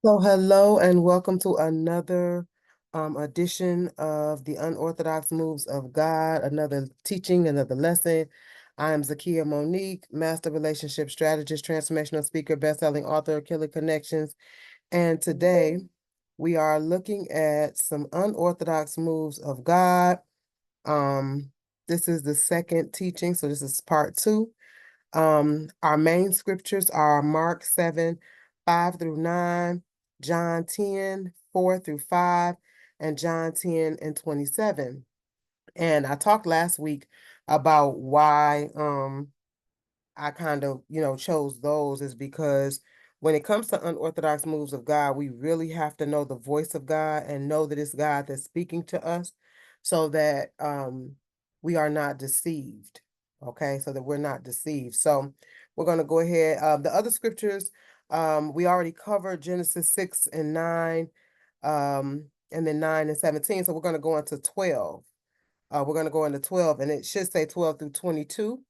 So, hello and welcome to another edition of the Unorthodox Moves of God, another teaching, another lesson. I am Zakiya Monique, Master Relationship Strategist, Transformational Speaker, Bestselling Author, Killer Connections. And today we are looking at some unorthodox moves of God. Um, this is the second teaching, so this is part two. Our main scriptures are Mark 7, 5 through 9, John 10, 4 through 5, and John 10 and 27. And I talked last week about why I kind of, chose those is because when it comes to unorthodox moves of God, we really have to know the voice of God and know that it's God that's speaking to us so that we are not deceived. Okay, so that we're not deceived. So we're going to go ahead. The other scriptures, we already covered Genesis 6 and 9, and then 9 and 17. So we're going to go into 12. We're going to go into 12, and it should say 12 through 22.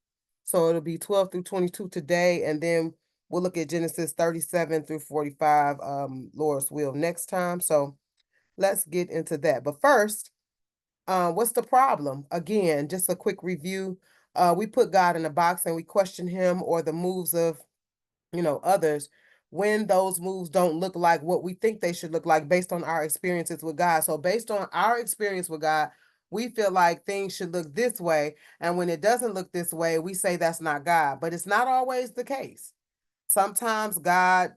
So it'll be 12 through 22 today, and then we'll look at Genesis 37 through 45, Lord's will, next time. So let's get into that. But first, what's the problem? Again, just a quick review. We put God in a box and we question him or the moves of, others when those moves don't look like what we think they should look like based on our experiences with God. So based on our experience with God, we feel like things should look this way. And when it doesn't look this way, we say that's not God. But it's not always the case. Sometimes God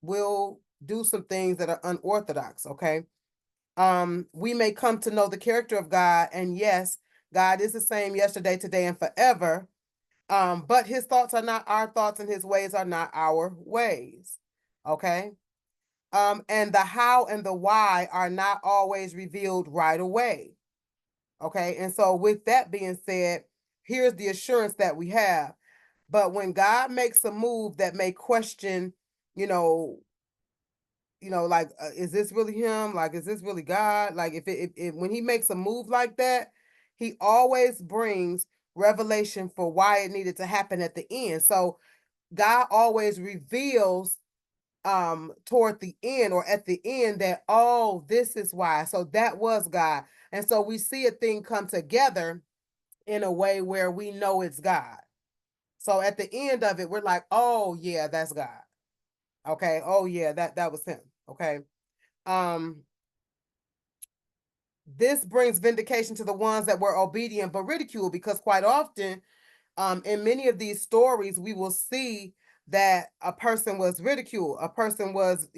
will do some things that are unorthodox, okay? We may come to know the character of God, and yes, God is the same yesterday, today, and forever. But his thoughts are not our thoughts, and his ways are not our ways. Okay. And the how and the why are not always revealed right away. Okay. And so, with that being said, here's the assurance that we have. But when God makes a move that may question, you know, like, is this really him? Like, is this really God? Like, if when he makes a move like that, he always brings revelation for why it needed to happen at the end. So God always reveals toward the end or at the end that, oh, this is why. So that was God. And so we see a thing come together in a way where we know it's God. So at the end of it, we're like, oh yeah, that's God. Okay. Oh yeah, that was him. Okay. Um, this brings vindication to the ones that were obedient but ridiculed, because quite often, in many of these stories, we will see that a person was ridiculed. A person was,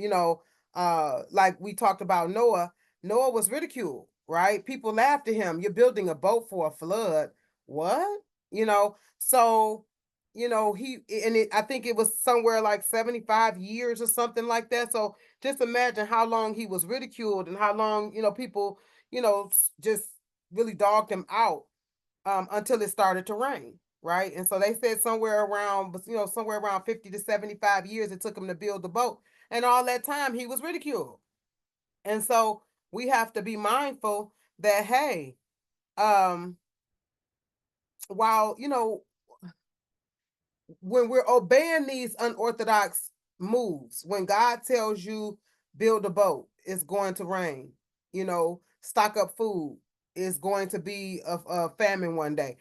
like we talked about Noah. Noah was ridiculed, right? People laughed at him. You're building a boat for a flood. What? So, I think it was somewhere like 75 years or something like that. So just imagine how long he was ridiculed and how long, people, just really dogged him out until it started to rain, right? And so they said somewhere around 50 to 75 years it took him to build the boat. And all that time he was ridiculed. And so we have to be mindful that, hey, um, while, when we're obeying these unorthodox moves, when God tells you build a boat, it's going to rain, stock up food, it's going to be a famine one day,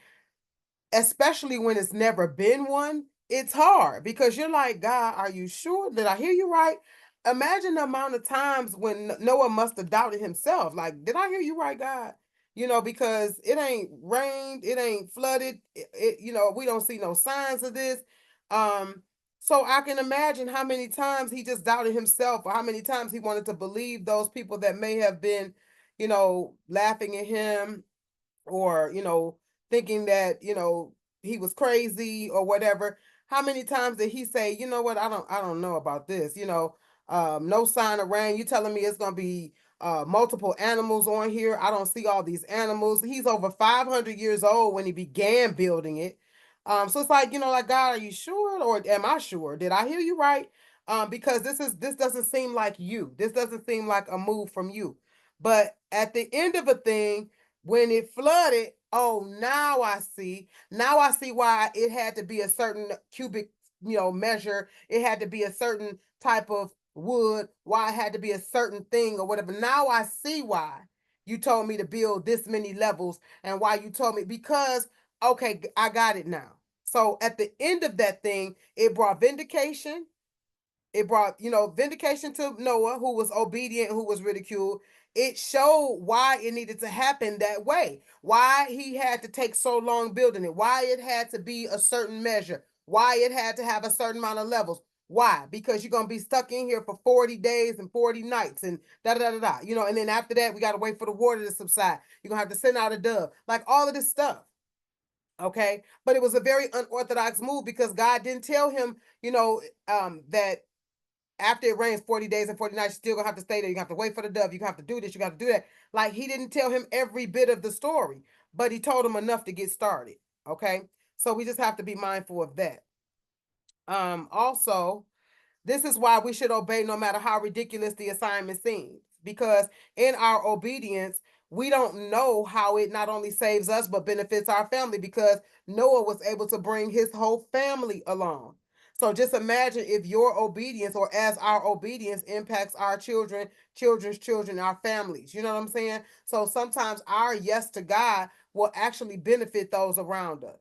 especially when it's never been one, it's hard because you're like, God, are you sure? Did I hear you right? Imagine the amount of times when Noah must have doubted himself. Like, did I hear you right, God? Because it ain't rained, it ain't flooded, we don't see no signs of this. Um, so I can imagine how many times he just doubted himself, or how many times he wanted to believe those people that may have been, laughing at him, or thinking that he was crazy or whatever. How many times did he say, you know what, I don't know about this, no sign of rain, you telling me it's going to be multiple animals on here, I don't see all these animals. He's over 500 years old when he began building it. So it's like, like, God, are you sure, or am I sure? Did I hear you right? Because this doesn't seem like you, this doesn't seem like a move from you. But at the end of a thing, when it flooded, oh, now I see. Now I see why it had to be a certain cubic, measure. It had to be a certain type of wood, why it had to be a certain thing or whatever. Now I see why you told me to build this many levels and why you told me, because, okay, I got it now. So at the end of that thing, it brought vindication. It brought, vindication to Noah, who was obedient, who was ridiculed. It showed why it needed to happen that way, why he had to take so long building it, why it had to be a certain measure, why it had to have a certain amount of levels. Why? Because you're going to be stuck in here for 40 days and 40 nights and da da da da. And then after that, we got to wait for the water to subside. You're going to have to send out a dove, like all of this stuff. Okay. But it was a very unorthodox move because God didn't tell him, that after it rains 40 days and 40 nights, you're still gonna have to stay there. You have to wait for the dove. You have to do this. You got to do that. Like, he didn't tell him every bit of the story, but he told him enough to get started. Okay. So we just have to be mindful of that. Also, this is why we should obey no matter how ridiculous the assignment seems, because in our obedience, we don't know how it not only saves us, but benefits our family, because Noah was able to bring his whole family along. So just imagine if your obedience, or as our obedience, impacts our children, children's children, our families. You know what I'm saying? So sometimes our yes to God will actually benefit those around us.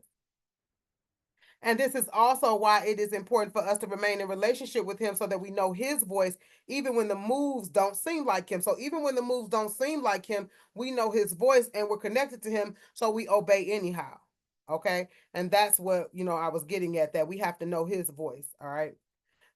And this is also why it is important for us to remain in relationship with him so that we know his voice, even when the moves don't seem like him. So even when the moves don't seem like him, we know his voice and we're connected to him. So we obey anyhow. Okay. And that's what, I was getting at, that we have to know his voice. All right.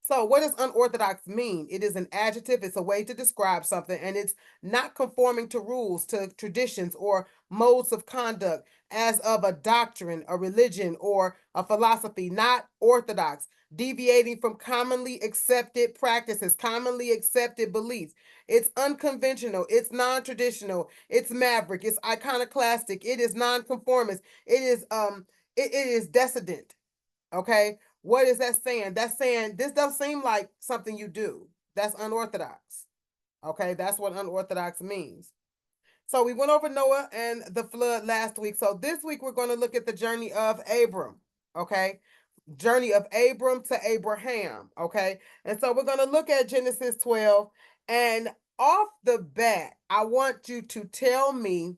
So what does unorthodox mean? It is an adjective. It's a way to describe something, and it's not conforming to rules, to traditions, or modes of conduct as of a doctrine, a religion, or a philosophy, not orthodox, deviating from commonly accepted practices, commonly accepted beliefs. It's unconventional, it's non-traditional, it's maverick, it's iconoclastic, it is non-conformist, it is decadent. Okay. What is that saying? That's saying this don't seem like something you do. That's unorthodox. Okay. That's what unorthodox means. So we went over Noah and the flood last week. So this week we're going to look at the journey of Abram. Okay. Journey of Abram to Abraham. Okay. And so we're going to look at Genesis 12. And off the bat, I want you to tell me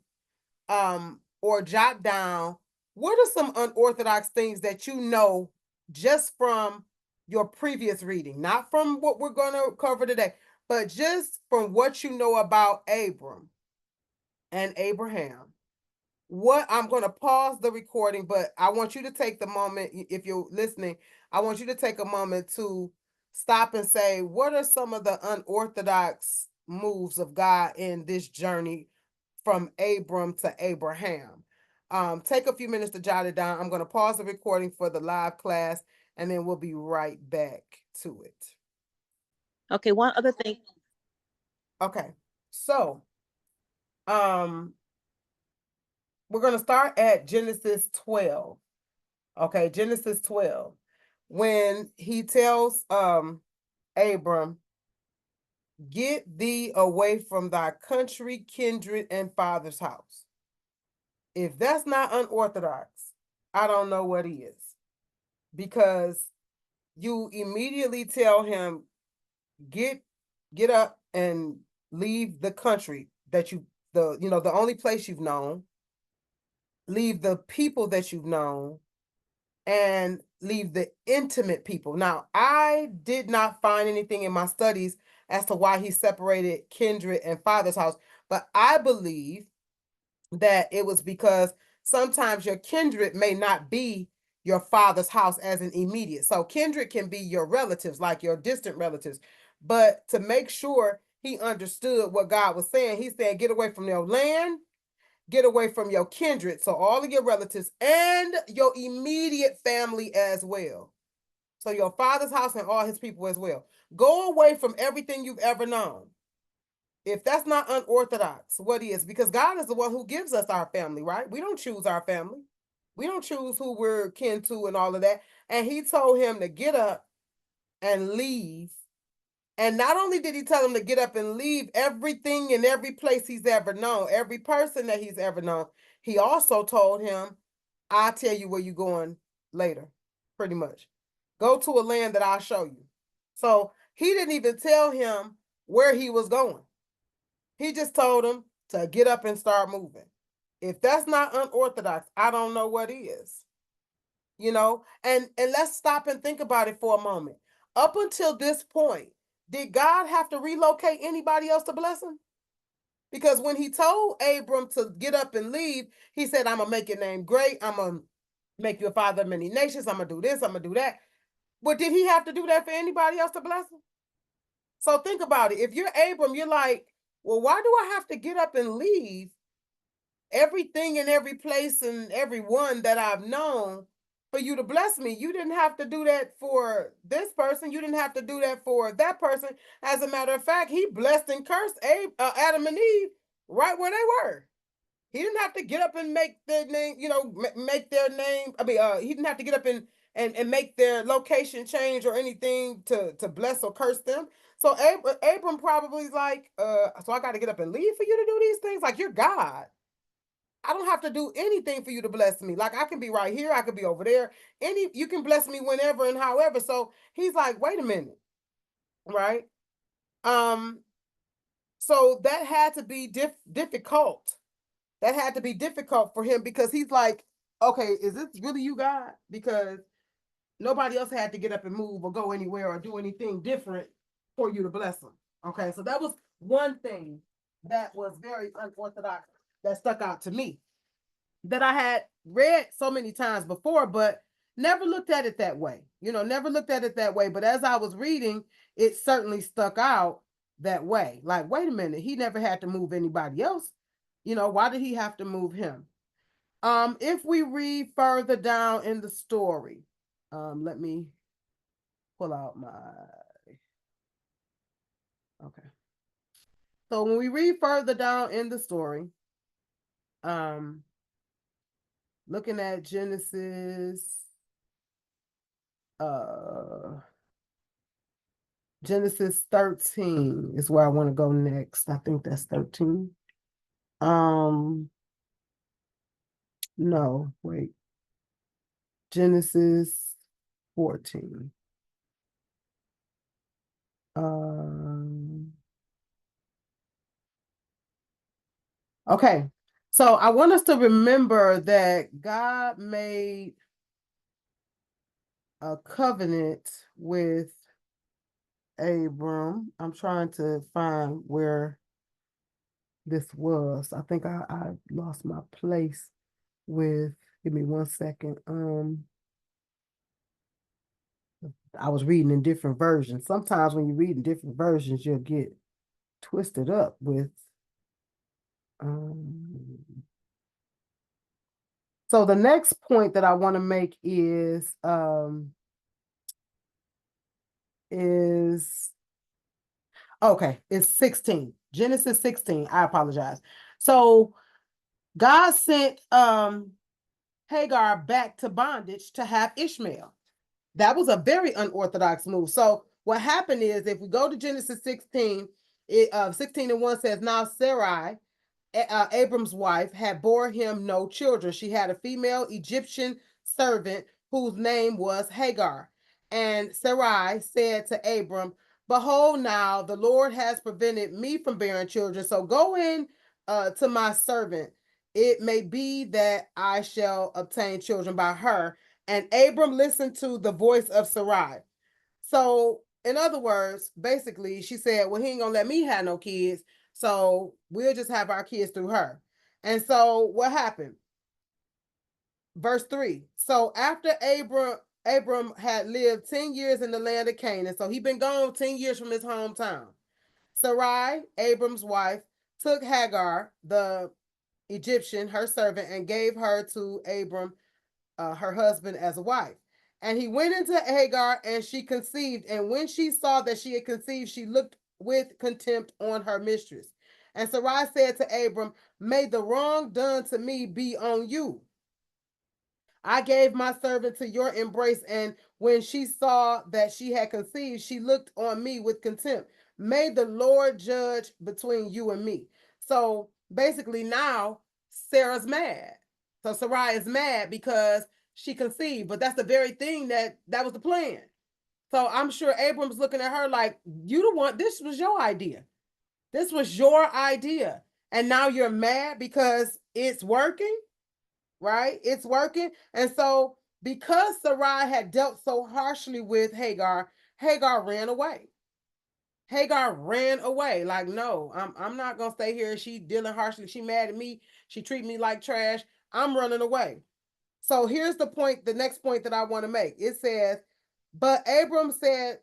or jot down, what are some unorthodox things that you know just from your previous reading, not from what we're going to cover today, but just from what you know about Abram and Abraham. What I'm going to pause the recording, but I want you to take the moment, if you're listening, I want you to take a moment to stop and say, what are some of the unorthodox moves of God in this journey from Abram to Abraham? Take a few minutes to jot it down. I'm going to pause the recording for the live class, and then we'll be right back to it. Okay, one other thing. Okay, so we're going to start at Genesis 12. Okay, Genesis 12. When he tells Abram, get thee away from thy country, kindred, and father's house. If that's not unorthodox, I don't know what is. Because you immediately tell him, get up and leave the country that the only place you've known, leave the people that you've known, and leave the intimate people. Now, I did not find anything in my studies as to why he separated kindred and father's house, but I believe that it was because sometimes your kindred may not be your father's house as an immediate. So kindred can be your relatives, like your distant relatives. But to make sure he understood what God was saying, he said, get away from your land, get away from your kindred. So all of your relatives and your immediate family as well. So your father's house and all his people as well. Go away from everything you've ever known. If that's not unorthodox, what is? Because God is the one who gives us our family, right? We don't choose our family. We don't choose who we're kin to and all of that. And he told him to get up and leave. And not only did he tell him to get up and leave everything and every place he's ever known, every person that he's ever known, he also told him, I'll tell you where you're going later, pretty much. Go to a land that I'll show you. So he didn't even tell him where he was going. He just told him to get up and start moving. If that's not unorthodox, I don't know what is. You know, and let's stop and think about it for a moment. Up until this point, did God have to relocate anybody else to bless him? Because when he told Abram to get up and leave, he said, I'm going to make your name great. I'm going to make you a father of many nations. I'm going to do this. I'm going to do that. But did he have to do that for anybody else to bless him? So think about it. If you're Abram, you're like, well, why do I have to get up and leave everything and every place and everyone that I've known for you to bless me? You didn't have to do that for this person. You didn't have to do that for that person. As a matter of fact, he blessed and cursed Adam and Eve right where they were. He didn't have to get up and make their name, make their name. I mean, he didn't have to get up and make their location change or anything to bless or curse them. So Abram probably is like, so I got to get up and leave for you to do these things? Like, you're God. I don't have to do anything for you to bless me. Like, I can be right here, I could be over there. You can bless me whenever and however. So he's like, wait a minute, right? So that had to be difficult. That had to be difficult for him, because he's like, okay, is this really you, God? Because nobody else had to get up and move or go anywhere or do anything different for you to bless them. Okay, so that was one thing that was very unorthodox that stuck out to me, that I had read so many times before, but never looked at it that way. Never looked at it that way. But as I was reading, it certainly stuck out that way. Like, wait a minute, he never had to move anybody else. Why did he have to move him? If we read further down in the story, let me pull out my, okay. So when we read further down in the story, looking at Genesis 13 is where I want to go next. I think that's 13. No, wait. Genesis 14. Okay, so I want us to remember that God made a covenant with Abram. I'm trying to find where this was. I think I lost my place with, give me 1 second. I was reading in different versions. Sometimes when you read in different versions, you'll get twisted up with so the next point that I want to make is okay, it's 16. Genesis 16. I apologize. So God sent Hagar back to bondage to have Ishmael. That was a very unorthodox move. So what happened is, if we go to Genesis 16, 16:1 says, now Sarai, Abram's wife, had bore him no children. She had a female Egyptian servant whose name was Hagar. And Sarai said to Abram, behold, now the Lord has prevented me from bearing children. So go in to my servant. It may be that I shall obtain children by her. And Abram listened to the voice of Sarai. So, in other words, basically, she said, well, he ain't gonna let me have no kids, so we'll just have our kids through her. And so what happened? Verse 3. So after Abram had lived 10 years in the land of Canaan, so he'd been gone 10 years from his hometown, Sarai, Abram's wife, took Hagar, the Egyptian, her servant, and gave her to Abram, her husband, as a wife. And he went into Hagar, and she conceived. And when she saw that she had conceived, she looked with contempt on her mistress. And Sarai said to Abram, may the wrong done to me be on you. I gave my servant to your embrace, and when she saw that she had conceived, she looked on me with contempt. May the Lord judge between you and me. So basically now Sarah's mad. So Sarai is mad because she conceived, but that's the very thing that was the plan. So I'm sure Abram's looking at her like, you the one, this was your idea. This was your idea. And now you're mad because it's working, right? It's working. And so because Sarai had dealt so harshly with Hagar, Hagar ran away. Hagar ran away. Like, no, I'm not gonna stay here. She dealing harshly. She mad at me. She treat me like trash. I'm running away. So here's the point, the next point that I want to make. It says, but Abram said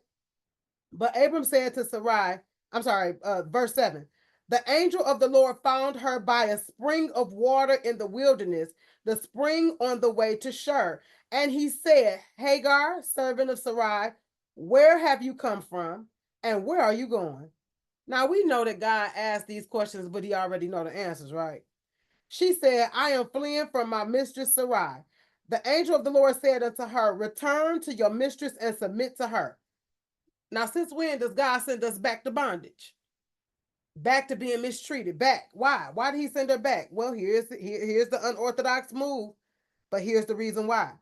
to Sarai, I'm sorry, verse 7. The angel of the Lord found her by a spring of water in the wilderness, the spring on the way to Shur. And he said, Hagar, servant of Sarai, where have you come from? And where are you going? Now we know that God asked these questions, but he already know the answers, right? She said, I am fleeing from my mistress Sarai. The angel of the Lord said unto her, return to your mistress and submit to her. Now, since when does God send us back to bondage? Back to being mistreated? Back. Why? Why did he send her back? Well, here's the unorthodox move, but here's the reason why.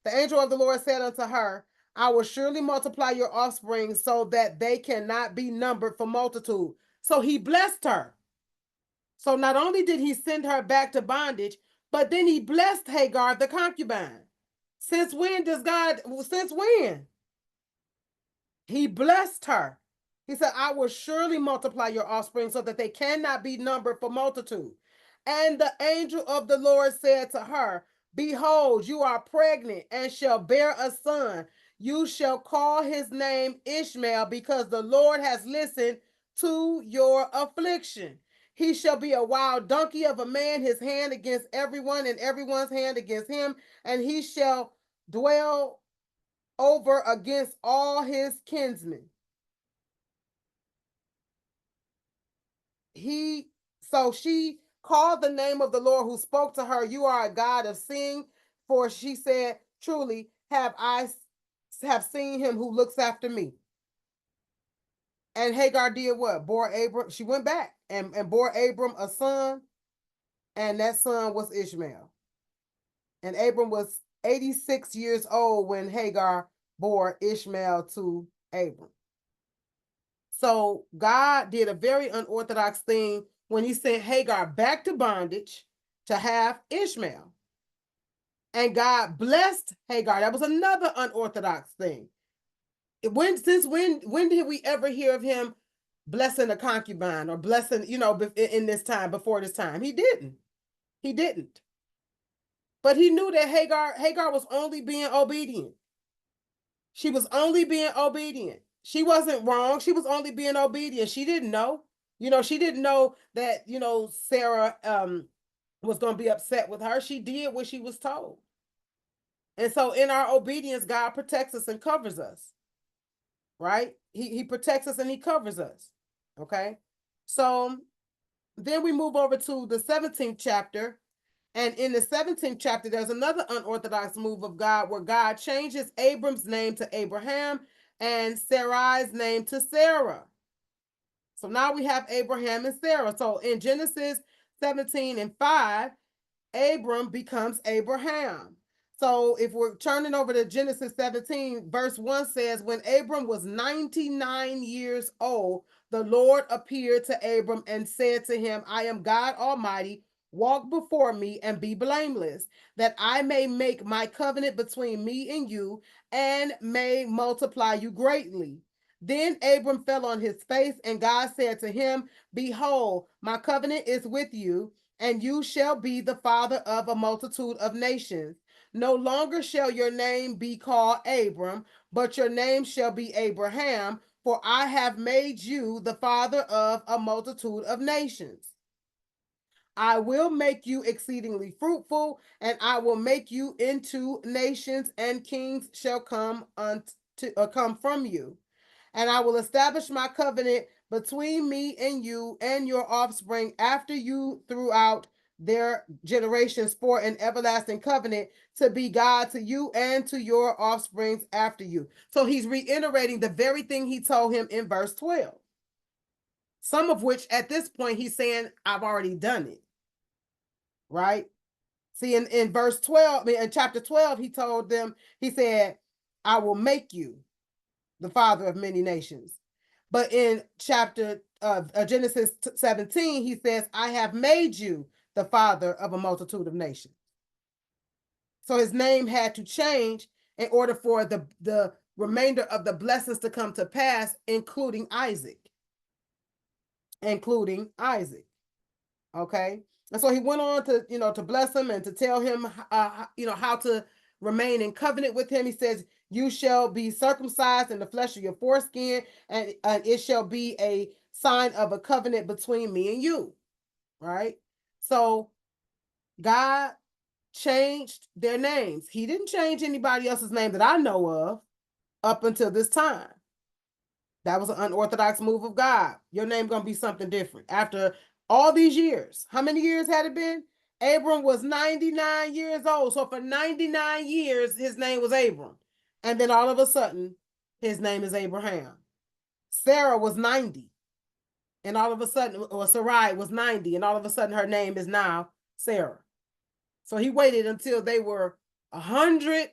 The angel of the Lord said unto her, I will surely multiply your offspring so that they cannot be numbered for multitude. So he blessed her. So not only did he send her back to bondage, but then he blessed Hagar, the concubine. Since when? He blessed her. He said, I will surely multiply your offspring so that they cannot be numbered for multitude. And the angel of the Lord said to her, behold, you are pregnant and shall bear a son. You shall call his name Ishmael, because the Lord has listened to your affliction. He shall be a wild donkey of a man, his hand against everyone, and everyone's hand against him, and he shall dwell over against all his kinsmen. So she called the name of the Lord who spoke to her, you are a God of seeing, for she said, truly have seen him who looks after me. And Hagar did what? Bore Abram, she went back and bore Abram a son, and that son was Ishmael. And Abram was 86 years old when Hagar bore Ishmael to Abram. So God did a very unorthodox thing when he sent Hagar back to bondage to have Ishmael. And God blessed Hagar. That was another unorthodox thing. When did we ever hear of him blessing a concubine or blessing, in this time, before this time? He didn't. He didn't. But he knew that Hagar was only being obedient. She was only being obedient. She wasn't wrong. She was only being obedient. She didn't know. She didn't know that, Sarah was going to be upset with her. She did what she was told. And so in our obedience, God protects us and covers us. Right? He protects us and he covers us. Okay? So then we move over to the 17th chapter. And in the 17th chapter, there's another unorthodox move of God where God changes Abram's name to Abraham and Sarai's name to Sarah. So now we have Abraham and Sarah. So in Genesis 17:5, Abram becomes Abraham. So if we're turning over to Genesis 17, verse 1 says, when Abram was 99 years old, the Lord appeared to Abram and said to him, I am God Almighty. Walk before me and be blameless, that I may make my covenant between me and you and may multiply you greatly. Then Abram fell on his face, and God said to him, behold, my covenant is with you, and you shall be the father of a multitude of nations. No longer shall your name be called Abram, but your name shall be Abraham, for I have made you the father of a multitude of nations. I will make you exceedingly fruitful, and I will make you into nations, and kings shall come from you. And I will establish my covenant between me and you and your offspring after you throughout their generations, for an everlasting covenant, to be God to you and to your offsprings after you. So he's reiterating the very thing he told him in verse 12. Some of which at this point he's saying, I've already done it. Right? See, in verse 12, in chapter 12, he told them, he said, I will make you. the father of many nations. But in chapter Genesis 17, he says, I have made you the father of a multitude of nations. So his name had to change in order for the remainder of the blessings to come to pass, including Isaac. Okay. And so he went on to, to bless him and to tell him, how to remain in covenant with him. He says, you shall be circumcised in the flesh of your foreskin, and it shall be a sign of a covenant between me and you. Right. So God changed their names. He didn't change anybody else's name that I know of up until this time. That was an unorthodox move of God. Your name gonna be something different. After all these years, how many years had it been? Abram was 99 years old. So for 99 years, his name was Abram. And then all of a sudden, his name is Abraham. Sarah was 90. And all of a sudden, or Sarai was 90. And all of a sudden, her name is now Sarah. So he waited until they were 90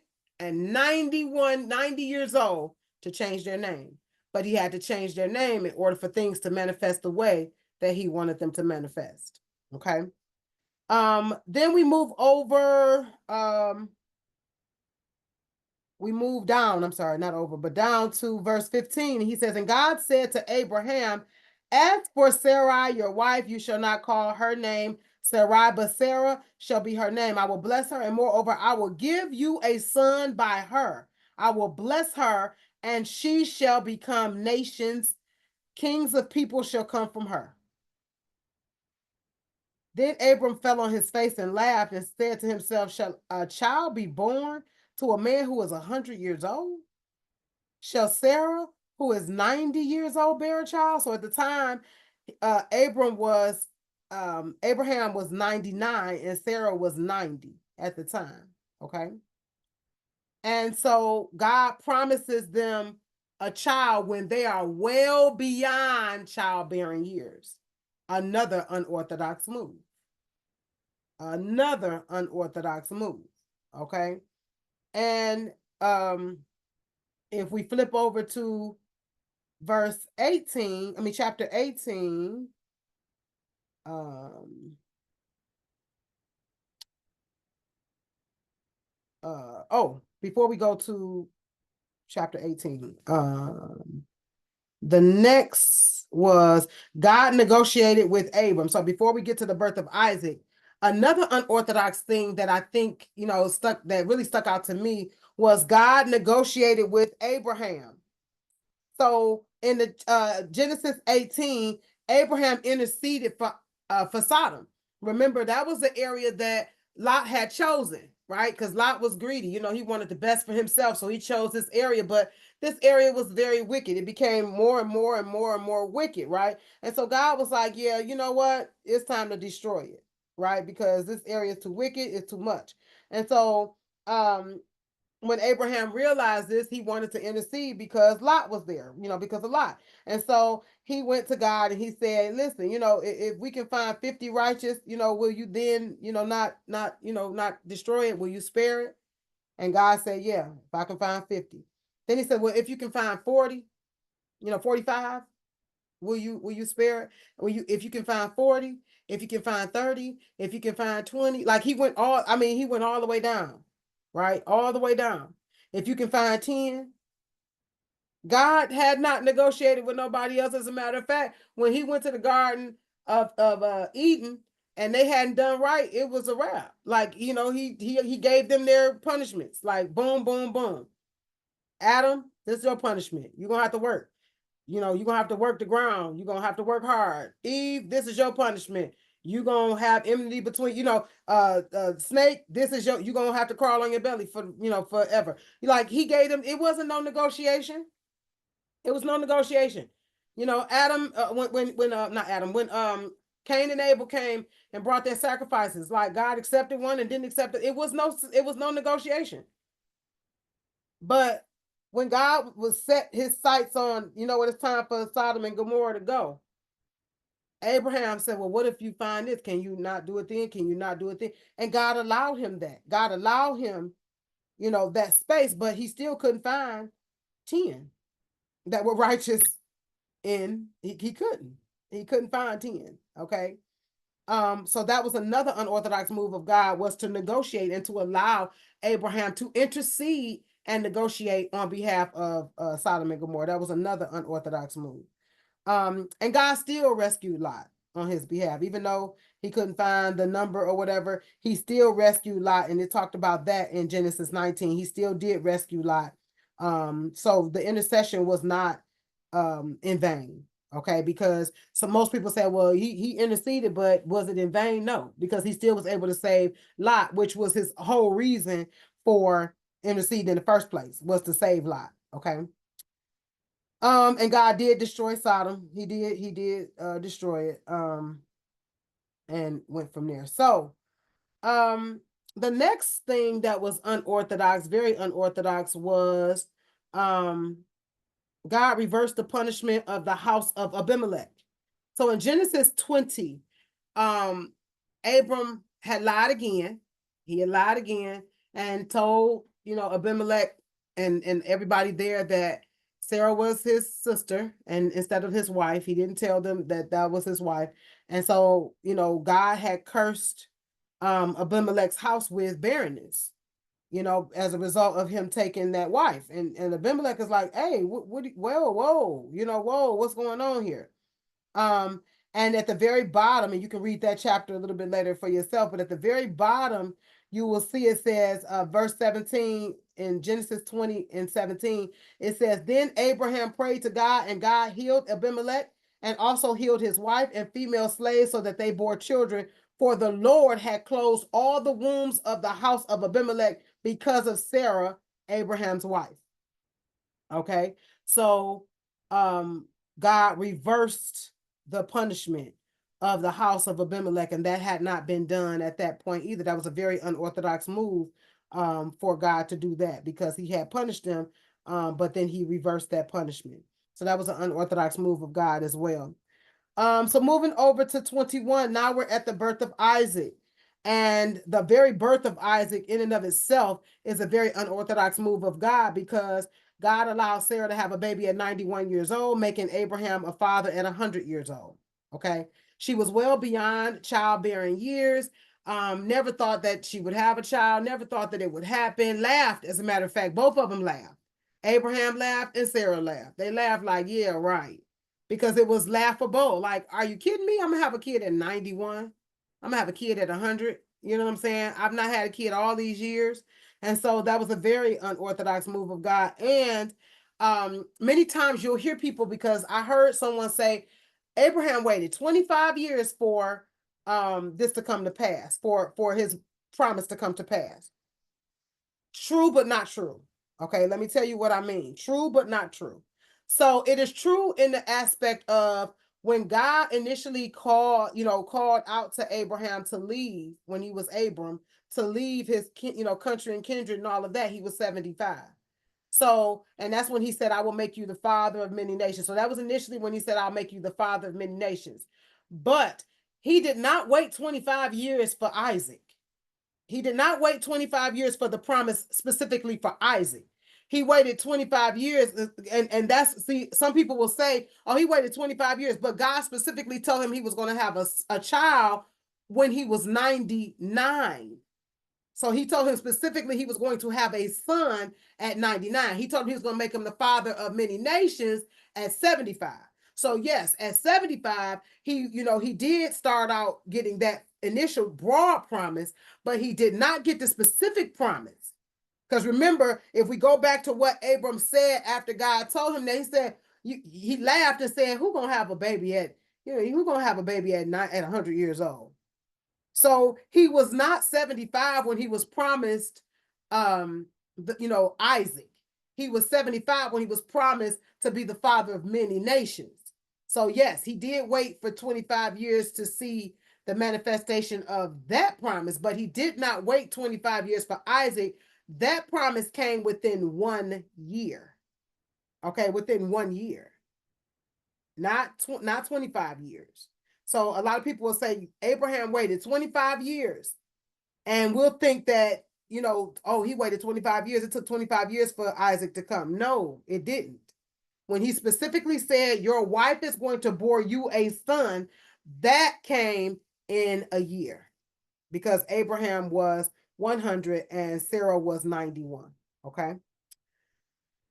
years old to change their name. But he had to change their name in order for things to manifest the way that he wanted them to manifest. Okay. Then we move over, we move down, I'm sorry, not over, but down to verse 15. He says, and God said to Abraham, as for Sarai, your wife, you shall not call her name Sarai, but Sarah shall be her name. I will bless her, and moreover, I will give you a son by her. I will bless her, and she shall become nations. Kings of people shall come from her. Then Abram fell on his face and laughed and said to himself, shall a child be born to a man who is 100 years old? Shall Sarah, who is 90 years old, bear a child? So at the time, Abraham was 99 and Sarah was 90 at the time. Okay. And so God promises them a child when they are well beyond childbearing years. Another unorthodox move. Okay. And if we flip over to chapter 18, before we go to chapter 18, the next was God negotiated with Abram. So before we get to the birth of Isaac, another unorthodox thing that I think, really stuck out to me was God negotiated with Abraham. So in the Genesis 18, Abraham interceded for Sodom. Remember, that was the area that Lot had chosen, right? Because Lot was greedy. He wanted the best for himself. So he chose this area, but this area was very wicked. It became more and more and more and more wicked, right? And so God was like, yeah, you know what? It's time to destroy it, right? Because this area is too wicked, it's too much. And so when Abraham realized this, he wanted to intercede because Lot was there, because of Lot. And so he went to God and he said, listen, if we can find 50 righteous, will you then, not destroy it? Will you spare it? And God said, yeah, if I can find 50. Then he said, well, if you can find 40, 45, will you spare it? If you can find 40, if you can find 30, if you can find 20, like he went all the way down, right? All the way down. If you can find 10, God had not negotiated with nobody else. As a matter of fact, when he went to the Garden of Eden and they hadn't done right, it was a wrap. Like, he gave them their punishments, like boom, boom, boom. Adam, this is your punishment. You're going to have to work. You're going to have to work the ground. You're going to have to work hard. Eve, this is your punishment. You're going to have enmity between, snake, you're going to have to crawl on your belly for, forever. Like he gave them, it wasn't no negotiation. It was no negotiation. Adam, when Cain and Abel came and brought their sacrifices, like God accepted one and didn't accept it. It was no negotiation. But when God was set his sights on, when it's time for Sodom and Gomorrah to go, Abraham said, well, what if you find this? Can you not do it then? Can you not do it then? And God allowed him that. God allowed him, that space, but he still couldn't find 10. that were righteous in, he couldn't find 10. Okay. So that was another unorthodox move of God, was to negotiate and to allow Abraham to intercede and negotiate on behalf of Sodom and Gomorrah. That was another unorthodox move. And God still rescued Lot on his behalf, even though he couldn't find the number or whatever. He still rescued Lot, and it talked about that in Genesis 19. He still did rescue Lot. So the intercession was not in vain. Okay, because most people say, well, he interceded, but was it in vain? No, because he still was able to save Lot, which was his whole reason for interceding in the first place, was to save Lot. Okay. And God did destroy Sodom. He did destroy it. And went from there. So, the next thing that was unorthodox, very unorthodox, was God reversed the punishment of the house of Abimelech. So in Genesis 20, Abram had lied again. He had lied again and told, Abimelech and everybody there that Sarah was his sister, and instead of his wife. He didn't tell them that that was his wife. And so, God had cursed Abimelech's house with barrenness, as a result of him taking that wife. And Abimelech is like, hey, whoa, what's going on here? And at the very bottom, and you can read that chapter a little bit later for yourself, but at the very bottom, you will see it says, verse 17 in Genesis 20 and 17, it says, then Abraham prayed to God, and God healed Abimelech and also healed his wife and female slaves so that they bore children. For the Lord had closed all the wombs of the house of Abimelech because of Sarah, Abraham's wife. Okay, so God reversed the punishment of the house of Abimelech, and that had not been done at that point either. That was a very unorthodox move for God to do that, because he had punished them, but then he reversed that punishment. So that was an unorthodox move of God as well. So moving over to 21, now we're at the birth of Isaac. And the very birth of Isaac in and of itself is a very unorthodox move of God, because God allowed Sarah to have a baby at 91 years old, making Abraham a father at 100 years old. Okay. She was well beyond childbearing years. Never thought that she would have a child, never thought that it would happen. Laughed, as a matter of fact, both of them laughed. Abraham laughed and Sarah laughed. They laughed like, yeah, right. Because it was laughable. Like, are you kidding me? I'm going to have a kid at 91. I'm going to have a kid at 100. You know what I'm saying? I've not had a kid all these years. And so that was a very unorthodox move of God. And many times you'll hear people, because I heard someone say, Abraham waited 25 years for this to come to pass, for his promise to come to pass. True, but not true. Okay, let me tell you what I mean. True, but not true. So it is true in the aspect of when God initially called out to Abraham to leave, when he was Abram, to leave his, country and kindred and all of that, he was 75. So, and that's when he said, I will make you the father of many nations. So that was initially when he said, I'll make you the father of many nations. But he did not wait 25 years for Isaac. He did not wait 25 years for the promise specifically for Isaac. He waited 25 years, and that's, see, some people will say, oh, he waited 25 years, but God specifically told him he was going to have a child when he was 99. So he told him specifically he was going to have a son at 99. He told him he was going to make him the father of many nations at 75. So yes, at 75, he did start out getting that initial broad promise, but he did not get the specific promise. Because remember, if we go back to what Abram said after God told him that, he said, he laughed and said, who's going to have a baby at, who's going to have a baby at 100 years old? So he was not 75 when he was promised, Isaac. He was 75 when he was promised to be the father of many nations. So yes, he did wait for 25 years to see the manifestation of that promise, but he did not wait 25 years for Isaac. That promise came within 1 year. Okay, within 1 year. Not 25 years. So a lot of people will say Abraham waited 25 years, and we'll think that, oh, he waited 25 years. It took 25 years for Isaac to come. No, it didn't. when he specifically said, your wife is going to bore you a son, that came in a year, because Abraham was 100 and Sarah was 91. Okay.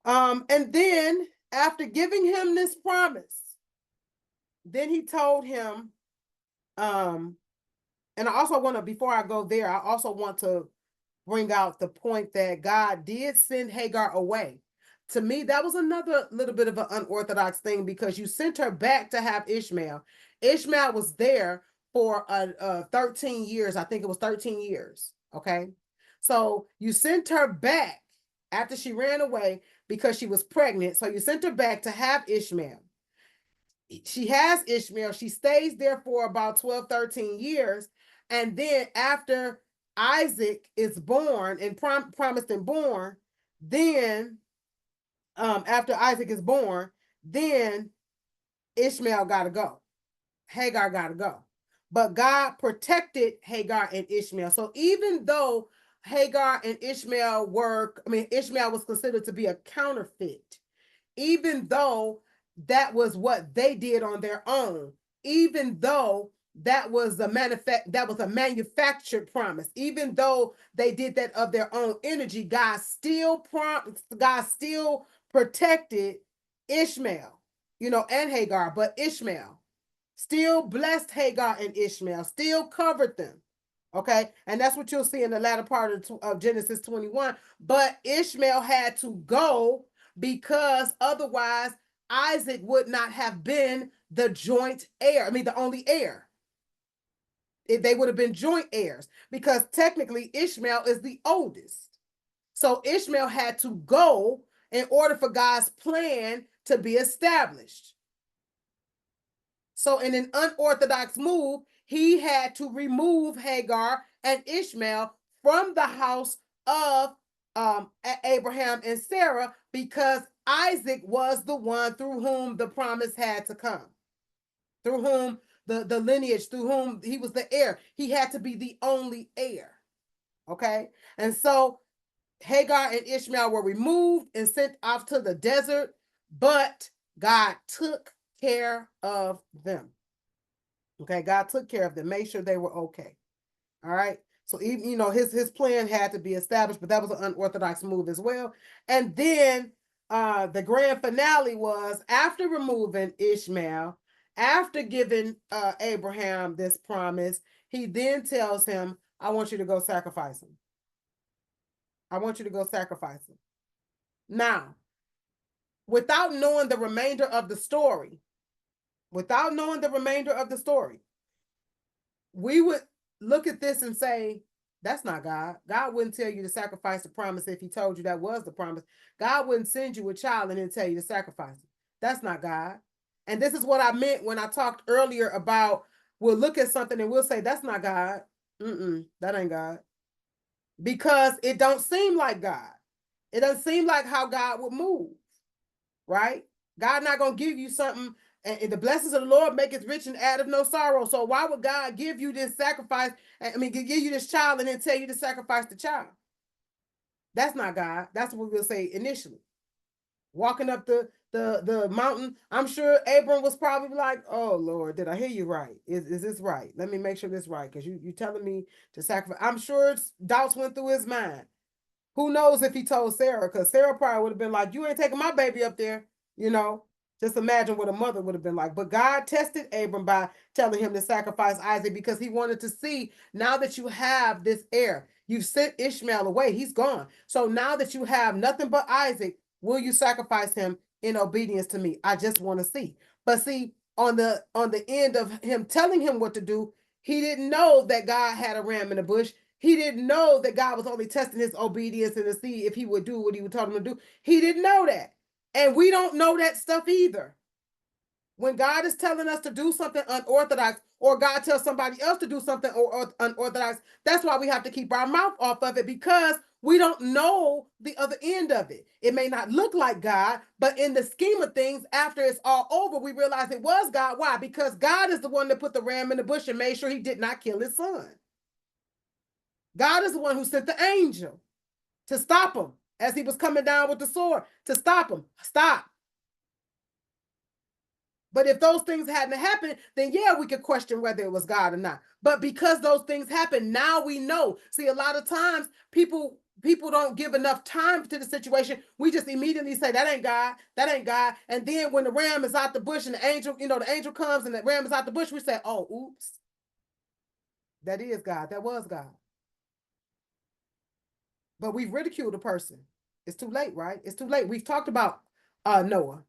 And then after giving him this promise, then he told him, and I also want to, before I go there, I also want to bring out the point that God did send Hagar away. To me, that was another little bit of an unorthodox thing, because you sent her back to have Ishmael. Ishmael was there for 13 years. I think it was 13 years. Okay. So you sent her back after she ran away because she was pregnant. So you sent her back to have Ishmael. She has Ishmael. She stays there for about 12, 13 years. And then after Isaac is born and promised and born, then after Isaac is born, then Ishmael got to go. Hagar got to go. But God protected Hagar and Ishmael. So even though Hagar and Ishmael Ishmael was considered to be a counterfeit, even though that was what they did on their own, even though that was a manufactured promise, even though they did that of their own energy, God still protected Ishmael, and Hagar, but Ishmael still blessed Hagar and Ishmael, still covered them. Okay. And that's what you'll see in the latter part of Genesis 21. But Ishmael had to go, because otherwise Isaac would not have been the joint heir. The only heir. They would have been joint heirs, because technically Ishmael is the oldest. So Ishmael had to go in order for God's plan to be established. So in an unorthodox move, he had to remove Hagar and Ishmael from the house of Abraham and Sarah, because Isaac was the one through whom the promise had to come, through whom the lineage, through whom he was the heir. He had to be the only heir. Okay. And so Hagar and Ishmael were removed and sent off to the desert, but God took care of them. Okay, God took care of them, made sure they were okay. All right. So even his plan had to be established, but that was an unorthodox move as well. And then the grand finale was, after removing Ishmael, after giving Abraham this promise, he then tells him, I want you to go sacrifice him. I want you to go sacrifice him. Now, without knowing the remainder of the story, we would look at this and say, that's not God. God wouldn't tell you to sacrifice the promise if he told you that was the promise. God wouldn't send you a child and then tell you to sacrifice it. That's not God. And this is what I meant when I talked earlier about, we'll look at something and we'll say, that's not God. That ain't God. Because it don't seem like God. It doesn't seem like how God would move, right? God not going to give you something, and the blessings of the Lord make it rich and addeth no sorrow. So why would God give you this sacrifice? Give you this child and then tell you to sacrifice the child? That's not God. That's what we'll say initially. Walking up the mountain, I'm sure Abram was probably like, oh Lord, did I hear you right? Is this right? Let me make sure this right, because you telling me to sacrifice. I'm sure doubts went through his mind. Who knows if he told Sarah, because Sarah probably would have been like, you ain't taking my baby up there, Just imagine what a mother would have been like. But God tested Abram by telling him to sacrifice Isaac, because he wanted to see, now that you have this heir, you've sent Ishmael away, he's gone. So now that you have nothing but Isaac, will you sacrifice him in obedience to me? I just want to see. But see, on the end of him telling him what to do, he didn't know that God had a ram in the bush. He didn't know that God was only testing his obedience and to see if he would do what he would tell him to do. He didn't know that. And we don't know that stuff either. When God is telling us to do something unorthodox, or God tells somebody else to do something unorthodox, that's why we have to keep our mouth off of it, because we don't know the other end of it. It may not look like God, but in the scheme of things, after it's all over, we realize it was God. Why? Because God is the one that put the ram in the bush and made sure he did not kill his son. God is the one who sent the angel to stop him as he was coming down with the sword, to stop him. Stop. But if those things hadn't happened, then yeah, we could question whether it was God or not. But because those things happened, now we know. See, a lot of times people don't give enough time to the situation. We just immediately say, that ain't God, that ain't God. And then when the ram is out the bush and the angel, the angel comes and the ram is out the bush, we say, oh, oops, that is God, that was God. But we ridicule the person. It's too late, right? It's too late. We've talked about Noah.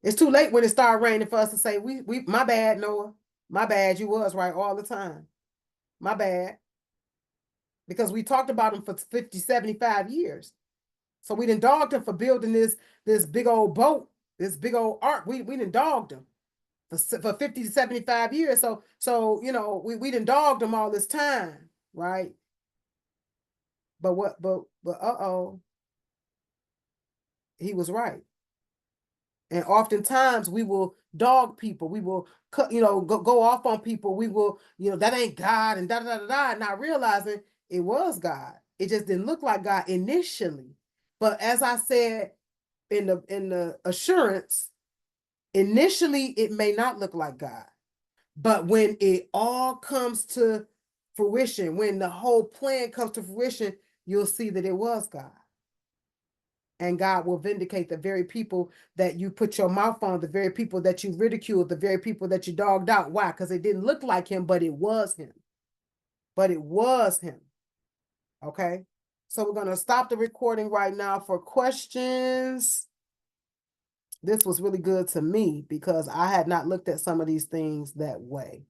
It's too late when it started raining for us to say, we my bad, Noah. My bad, you was right all the time. My bad. Because we talked about him for 50, 75 years. So we done dogged him for building this big old boat, this big old ark. We done dogged him for 50 to 75 years. So we done dogged him all this time, right? But he was right. And oftentimes we will dog people. We will go off on people. We will, that ain't God and da da da da. Not realizing it was God. It just didn't look like God initially. But as I said in the assurance, initially it may not look like God. But when it all comes to fruition, when the whole plan comes to fruition, you'll see that it was God. And God will vindicate the very people that you put your mouth on, the very people that you ridiculed, the very people that you dogged out. Why? Because it didn't look like him, but it was him. But it was him. Okay? So we're going to stop the recording right now for questions. This was really good to me because I had not looked at some of these things that way.